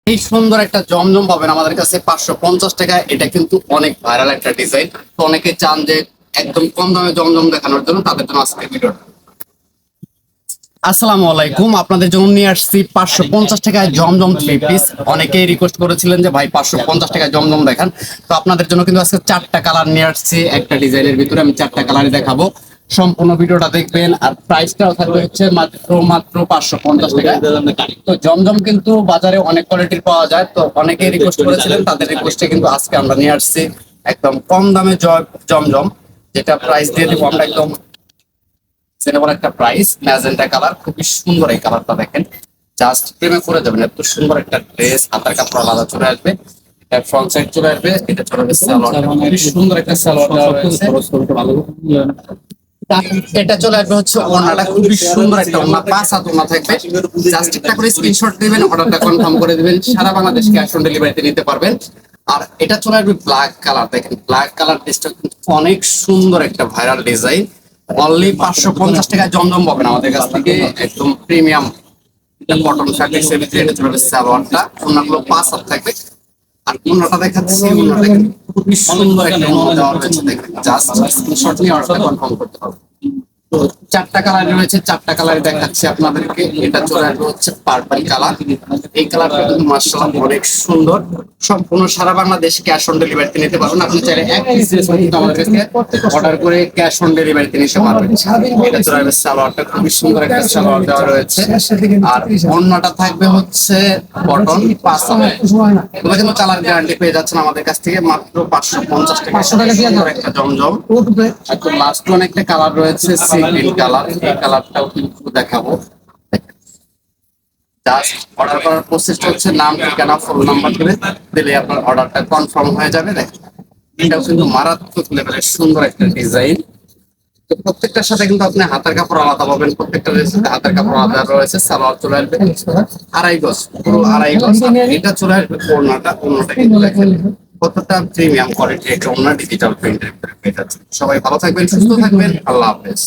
এই সুন্দর একটা জমজম পাবেন আমাদের কাছে 550 টাকায়। এটা কিন্তু অনেক ভাইরাল একটা ডিজাইন। তো অনেকে চান যে একদম কম দামে জমজম দেখানোর জন্য, তাদের জন্য আজকে ভিডিওটা। আসসালামু আলাইকুম, আপনাদের জন্য নিয়ে আসছি 550 টাকায় জমজম থ্রি পিস। অনেকেই রিকোয়েস্ট করেছিলেন যে ভাই 550 টাকায় জমজম দেখান। তো আপনাদের জন্য কিন্তু আজকে 4টা কালার নিয়ে আসছি। একটা ডিজাইনের ভিতরে আমি 4টা কালারই দেখাবো। সম্পূর্ণ ভিডিওটা দেখবেন। আর প্রাইসটাও থাকবে হচ্ছে মাত্র 550 টাকায়। তো জমজম কিন্তু বাজারে অনেক কোয়ালিটির পাওয়া যায়। তো অনেকেই রিকোয়েস্ট করেছিলেন, তাদের রিকোয়েস্টে কিন্তু আজকে আমরা নিয়ে আসছি একদম কম দামে জমজম, যেটা প্রাইস দিয়ে দিব আমরা একদম সিনেমার একটা প্রাইস। ম্যাজেন্টা কালার, খুবই সুন্দর এই কালারটা দেখেন, জাস্ট প্রেমে পড়ে যাবেন। এত সুন্দর একটা ড্রেস, হাতার কাপড় আলাদা চলে আসবে, এটা ফ্রন্ট সাইড চলে আসবে, এটা চলে আসবে সালোয়ারটা, খুবই সুন্দর একটা সালোয়ার দেওয়া রয়েছে। এটা চলে আসবে হচ্ছে ওড়নাটা, খুবই সুন্দর একটা ওড়না, 5 হাত ওড়না থাকবে। জাস্ট একটা করে স্ক্রিনশট দিবেন, অর্ডারটা কনফার্ম করে দিবেন, সারা বাংলাদেশ ক্যাশ অন ডেলিভারিতে নিতে পারবেন। আর এটা চলে আসবে ব্ল্যাক কালার, দেখেন ব্ল্যাক কালার ড্রেসটা কিন্তু অনেক সুন্দর একটা ভাইরাল ডিজাইন। অনলি 550 টাকায় জমজম পাবেন আমাদের কাছ থেকে, একদম প্রিমিয়াম। এটা কটন ফ্যাব্রিক্স এর ভিতরে, এটা চলে আসবে সালোয়ারটা, ওড়নাগুলো 5 হাত থাকবে। আর ওড়নাটা দেখাচ্ছি, ওড়নাটা খুবই সুন্দর একটা ওড়না দেওয়া রয়েছে, দেখেন জাস্ট স্ক্রিনশট নিয়ে অর্ডারটা কনফার্ম করতে হবে। তো 4টা কালার রয়েছে, 4টা কালার দেখাচ্ছি আপনাদেরকে। এটা চলে আসবে হচ্ছে পার্পল কালার। এই কালারটা কিন্তু মাশাআল্লাহ অনেক সুন্দর। সম্পূর্ণ সারা বাংলাদেশ ক্যাশ অন ডেলিভারিতে নিতে পারবেন। আপনি চাইলে এক পিস ড্রেস কিন্তু আমাদের কাছে অর্ডার করে ক্যাশ অন ডেলিভারিতে নিতে পারবেন। এটা চলে আসবে সালোয়ারটা, খুবই সুন্দর একটা সালোয়ার দেওয়া রয়েছে। আর ওড়নাটা থাকবে হচ্ছে কটন 5 হাত। এগুলো কিন্তু কালার গ্যারান্টি পেয়ে যাচ্ছেন আমাদের কাছ থেকে মাত্র 550 টাকা। 500 টাকা দিয়ে একটা জমজম। একদম লাস্ট ওয়ান একটা কালার রয়েছে গ্রিন কালার, এই কালারটাও কিন্তু দেখাবো। জাস্ট অর্ডার করার প্রসেসটা হচ্ছে নাম, ঠিকানা, ফোন নাম্বার দিলে আপনার অর্ডারটা কনফার্ম হয়ে যাবে। দেখেন এটাও কিন্তু মারাত্মক লেভেলের সুন্দর একটা ডিজাইন। তো প্রত্যেকটার সাথে কিন্তু আপনি হাতের কাপড় আলাদা পাবেন, প্রত্যেকটা ড্রেসের হাতের কাপড় আলাদা রয়েছে। সালোয়ার চলে আসবে 2.5 গজ, পুরো 2.5 গজ। এটা চলে আসবে ওড়নাটা, ওড়নাটা কিন্তু দেখেন কতটা প্রিমিয়াম কোয়ালিটি একটা ওড়না, ডিজিটাল প্রিন্টের। সবাই ভালো থাকবেন, সুস্থ থাকবেন, আল্লাহ হাফেজ।